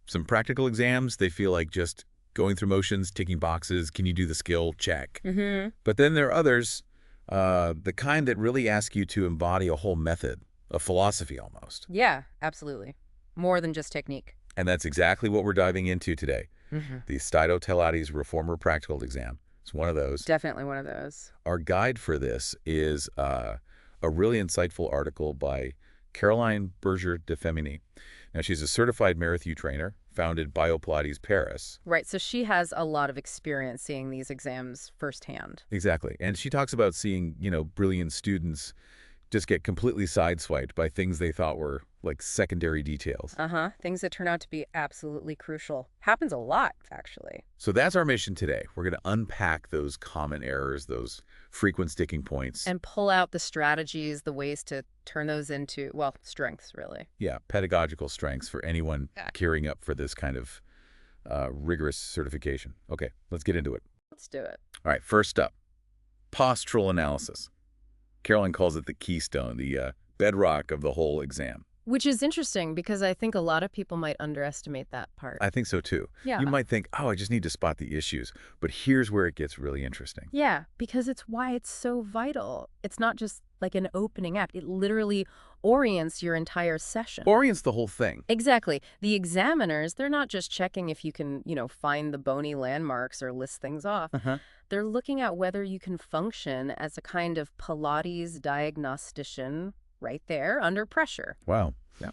Some practical exams, they feel like just going through motions, ticking boxes. Can you do the skill? Check. But then there are others, the kind that really ask you to embody a whole method, a philosophy almost. Yeah, absolutely. More than just technique. And that's exactly what we're diving into today. The STOTT Pilates Reformer Practical Exam. It's one of those. Definitely one of those. Our guide for this is a really insightful article by Caroline Berger de Femini. Now, she's a certified Marathon trainer, founded BioPilates Paris. Right, so she has a lot of experience seeing these exams firsthand. Exactly. And she talks about seeing, brilliant students just get completely sideswiped by things they thought were like secondary details. Things that turn out to be absolutely crucial. Happens a lot, actually. So that's our mission today. We're going to unpack those common errors, those frequent sticking points. And pull out the strategies, the ways to turn those into, well, strengths, really. Yeah, pedagogical strengths for anyone gearing up for this kind of rigorous certification. Okay, let's get into it. Let's do it. All right, first up, postural analysis. Caroline calls it the keystone, the bedrock of the whole exam. Which is interesting because I think a lot of people might underestimate that part. I think so, too. Yeah. You might think, oh, I just need to spot the issues. But here's where it gets really interesting. Yeah, because it's why it's so vital. It's not just like an opening act. It literally orients your entire session. Orients the whole thing. Exactly. The examiners, they're not just checking if you can, find the bony landmarks or list things off. They're looking at whether you can function as a kind of Pilates diagnostician right there under pressure. Wow. Yeah.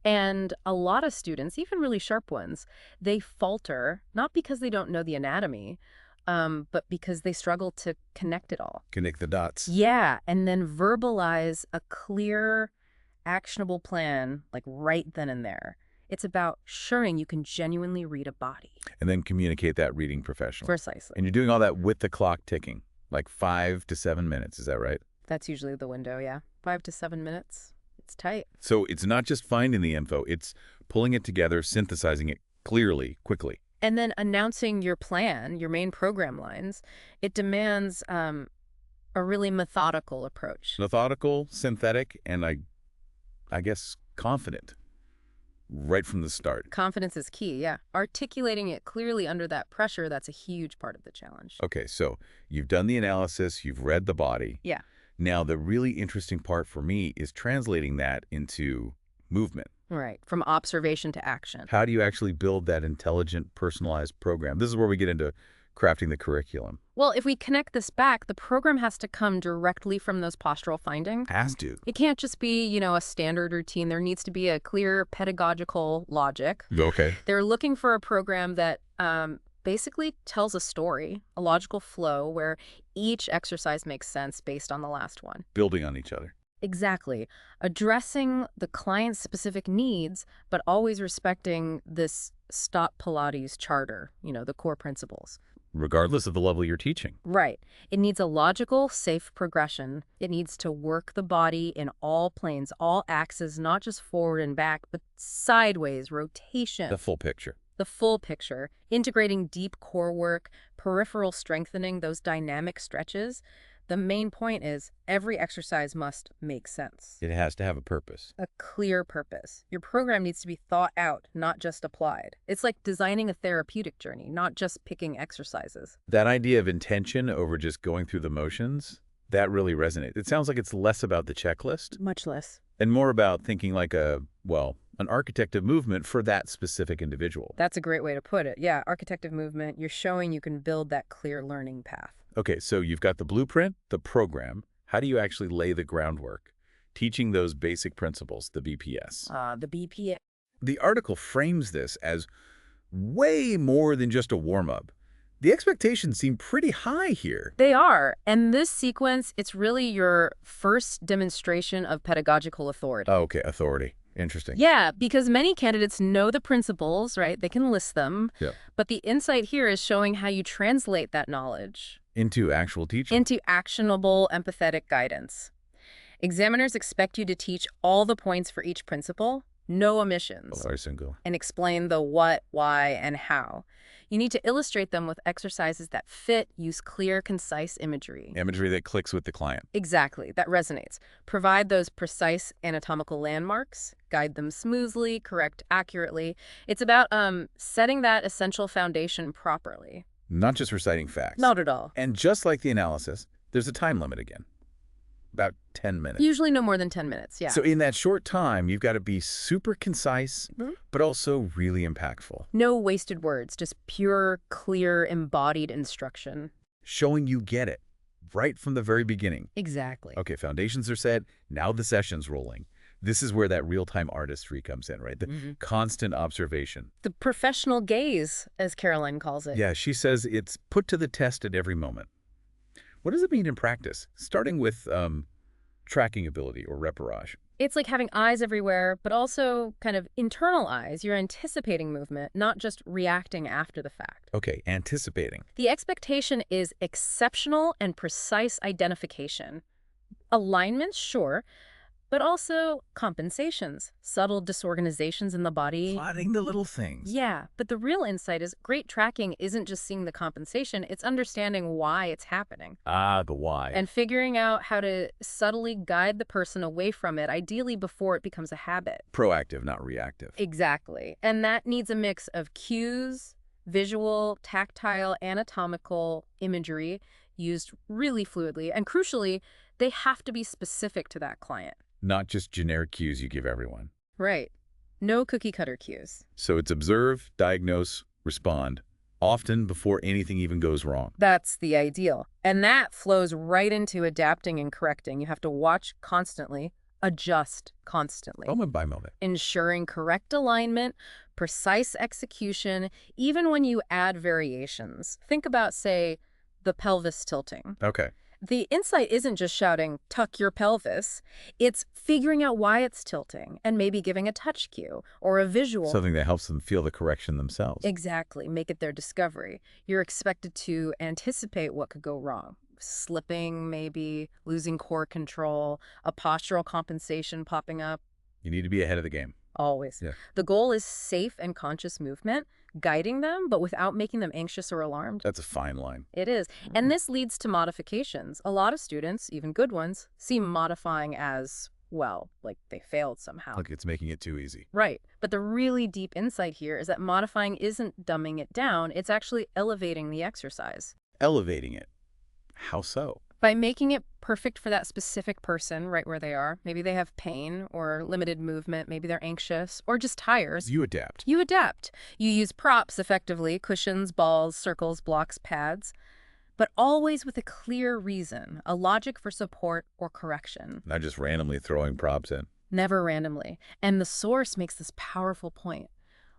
And a lot of students, even really sharp ones, they falter, not because they don't know the anatomy, but because they struggle to connect it all. Connect the dots. Yeah, and then verbalize a clear, actionable plan, like right then and there. It's about showing you can genuinely read a body. And then communicate that reading professionally. Precisely. And you're doing all that with the clock ticking, like 5 to 7 minutes. Is that right? That's usually the window, yeah. 5 to 7 minutes. It's tight. So it's not just finding the info. It's pulling it together, synthesizing it clearly, quickly. And then announcing your plan, your main program lines. It demands a really methodical approach. Methodical, synthetic, and I guess confident. Right from the start. Confidence is key, yeah. Articulating it clearly under that pressure, that's a huge part of the challenge. Okay, so you've done the analysis, you've read the body. Yeah. Now, the really interesting part for me is translating that into movement. Right, from observation to action. How do you actually build that intelligent, personalized program? This is where we get into crafting the curriculum. Well, if we connect this back, the program has to come directly from those postural findings. Has to. It can't just be, a standard routine. There needs to be a clear pedagogical logic. Okay. They're looking for a program that basically tells a story, a logical flow, where each exercise makes sense based on the last one. Building on each other. Exactly. Addressing the client's specific needs, but always respecting this STOTT Pilates charter, the core principles. Regardless of the level you're teaching. Right. It needs a logical, safe progression. It needs to work the body in all planes, all axes, not just forward and back, but sideways, rotation. The full picture. The full picture, integrating deep core work, peripheral strengthening, those dynamic stretches. The main point is every exercise must make sense. It has to have a purpose. A clear purpose. Your program needs to be thought out, not just applied. It's like designing a therapeutic journey, not just picking exercises. That idea of intention over just going through the motions, that really resonates. It sounds like it's less about the checklist. Much less. And more about thinking like an architect of movement for that specific individual. That's a great way to put it. Yeah, architect of movement. You're showing you can build that clear learning path. Okay, so you've got the blueprint, the program. How do you actually lay the groundwork? Teaching those basic principles, the BPS. The BPS. The article frames this as way more than just a warm-up. The expectations seem pretty high here. They are. And this sequence, it's really your first demonstration of pedagogical authority. Oh, okay, authority. Interesting. Yeah, because many candidates know the principles, right? They can list them. Yeah. But the insight here is showing how you translate that knowledge into actual teaching. Into actionable, empathetic guidance. Examiners expect you to teach all the points for each principle, No Oh, omissions. very single. And explain the what, why, and how. You need to illustrate them with exercises that fit, use clear, concise imagery. Imagery that clicks with the client. Exactly, that resonates. Provide those precise anatomical landmarks, guide them smoothly, correct accurately. It's about setting that essential foundation properly. Not just reciting facts. Not at all. And just like the analysis, there's a time limit again. About 10 minutes. Usually no more than 10 minutes, yeah. So in that short time, you've got to be super concise, but also really impactful. No wasted words, just pure, clear, embodied instruction. Showing you get it right from the very beginning. Exactly. Okay, foundations are set. Now the session's rolling. This is where that real-time artistry comes in, right? The constant observation. The professional gaze, as Caroline calls it. Yeah, she says it's put to the test at every moment. What does it mean in practice? Starting with tracking ability or repérage. It's like having eyes everywhere, but also kind of internal eyes. You're anticipating movement, not just reacting after the fact. Okay, anticipating. The expectation is exceptional and precise identification. Alignments, sure, but also compensations, subtle disorganizations in the body. Plotting the little things. Yeah, but the real insight is great tracking isn't just seeing the compensation, it's understanding why it's happening. Ah, the why. And figuring out how to subtly guide the person away from it, ideally before it becomes a habit. Proactive, not reactive. Exactly. And that needs a mix of cues, visual, tactile, anatomical imagery used really fluidly. And crucially, they have to be specific to that client. Not just generic cues you give everyone. Right. No cookie-cutter cues. So it's observe, diagnose, respond, often before anything even goes wrong. That's the ideal. And that flows right into adapting and correcting. You have to watch constantly, adjust constantly. Moment by moment. Ensuring correct alignment, precise execution, even when you add variations. Think about, say, the pelvis tilting. Okay. The insight isn't just shouting, tuck your pelvis. It's figuring out why it's tilting and maybe giving a touch cue or a visual. Something that helps them feel the correction themselves. Exactly. Make it their discovery. You're expected to anticipate what could go wrong. Slipping, maybe, losing core control, a postural compensation popping up. You need to be ahead of the game. Always. Yeah. The goal is safe and conscious movement, guiding them, but without making them anxious or alarmed. That's a fine line. It is. And this leads to modifications. A lot of students, even good ones, see modifying as, well, like they failed somehow. Like it's making it too easy. Right. But the really deep insight here is that modifying isn't dumbing it down. It's actually elevating the exercise. Elevating it. How so? By making it perfect for that specific person right where they are. Maybe they have pain or limited movement. Maybe they're anxious or just tired. You adapt. You adapt. You use props effectively, cushions, balls, circles, blocks, pads, but always with a clear reason, a logic for support or correction. Not just randomly throwing props in. Never randomly. And the source makes this powerful point.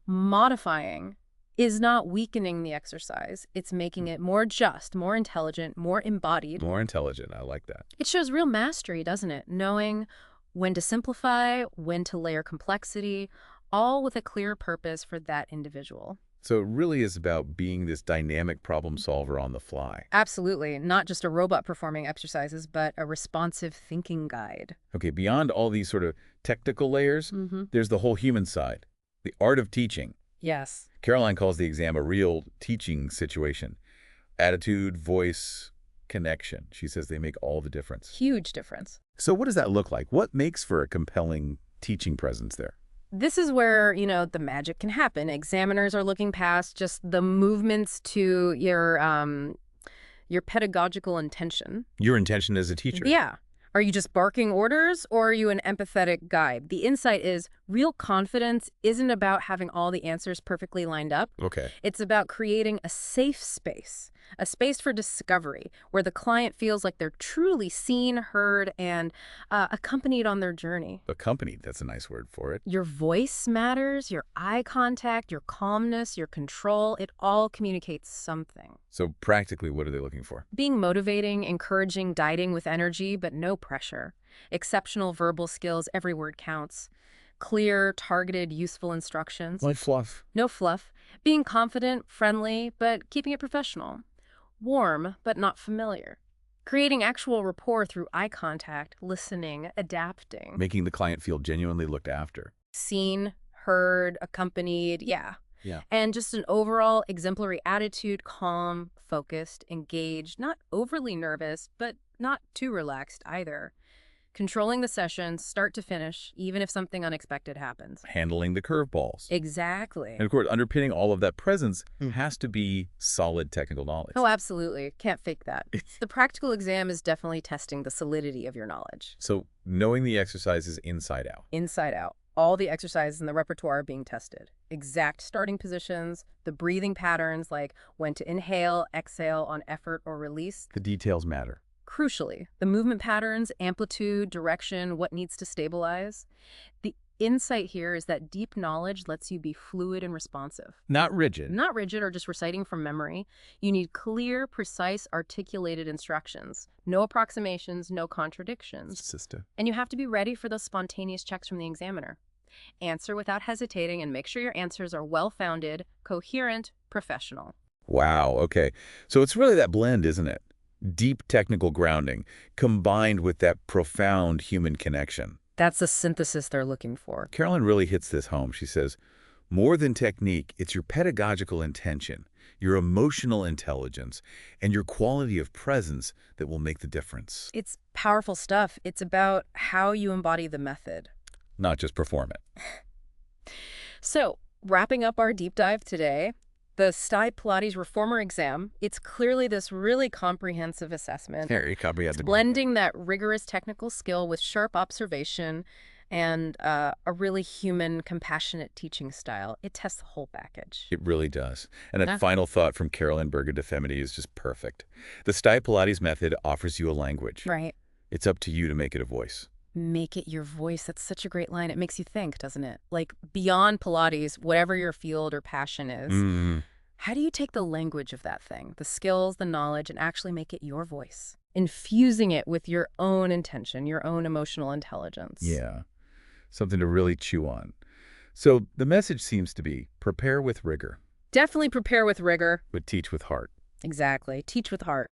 Modifying is not weakening the exercise. It's making it more just, more intelligent, more embodied. More intelligent. I like that. It shows real mastery, doesn't it? Knowing when to simplify, when to layer complexity, all with a clear purpose for that individual. So it really is about being this dynamic problem solver on the fly. Absolutely. Not just a robot performing exercises, but a responsive thinking guide. Okay, beyond all these sort of technical layers, there's the whole human side, the art of teaching. Yes. Caroline calls the exam a real teaching situation. Attitude, voice, connection. She says they make all the difference. Huge difference. So what does that look like? What makes for a compelling teaching presence there? This is where, the magic can happen. Examiners are looking past just the movements to your pedagogical intention. Your intention as a teacher. Yeah. Are you just barking orders, or are you an empathetic guide? The insight is real confidence isn't about having all the answers perfectly lined up. Okay. It's about creating a safe space, a space for discovery, where the client feels like they're truly seen, heard, and accompanied on their journey. Accompanied, that's a nice word for it. Your voice matters, your eye contact, your calmness, your control, it all communicates something. So practically, what are they looking for? Being motivating, encouraging, guiding with energy, but no pressure. Exceptional verbal skills, every word counts. Clear, targeted, useful instructions. Like fluff. No fluff. Being confident, friendly, but keeping it professional. Warm, but not familiar. Creating actual rapport through eye contact, listening, adapting. Making the client feel genuinely looked after. Seen, heard, accompanied, yeah. Yeah. And just an overall exemplary attitude, calm, focused, engaged, not overly nervous, but not too relaxed either. Controlling the session, start to finish, even if something unexpected happens. Handling the curveballs. Exactly. And of course, underpinning all of that presence has to be solid technical knowledge. Oh, absolutely. Can't fake that. The practical exam is definitely testing the solidity of your knowledge. So knowing the exercises inside out. Inside out. All the exercises in the repertoire are being tested. Exact starting positions, the breathing patterns like when to inhale, exhale on effort or release. The details matter. Crucially, the movement patterns, amplitude, direction, what needs to stabilize. The insight here is that deep knowledge lets you be fluid and responsive. Not rigid. Not rigid or just reciting from memory. You need clear, precise, articulated instructions. No approximations, no contradictions. Sister. And you have to be ready for those spontaneous checks from the examiner. Answer without hesitating and make sure your answers are well-founded, coherent, professional. Wow, okay. So it's really that blend, isn't it? Deep technical grounding combined with that profound human connection. That's the synthesis they're looking for. Carolyn really hits this home. She says, more than technique, it's your pedagogical intention, your emotional intelligence, and your quality of presence that will make the difference. It's powerful stuff. It's about how you embody the method. Not just perform it. So, wrapping up our deep dive today, the STOTT Pilates Reformer exam, it's clearly this really comprehensive assessment. Very comprehensive. Blending that rigorous technical skill with sharp observation and a really human, compassionate teaching style. It tests the whole package. It really does. And that final thought from Carolyn Berger-DeFemity is just perfect. The STOTT Pilates method offers you a language. Right. It's up to you to make it a voice. Make it your voice. That's such a great line. It makes you think, doesn't it? Like, beyond Pilates, whatever your field or passion is, how do you take the language of that thing, the skills, the knowledge, and actually make it your voice? Infusing it with your own intention, your own emotional intelligence. Yeah, something to really chew on. So the message seems to be prepare with rigor. Definitely prepare with rigor. But teach with heart. Exactly. Teach with heart.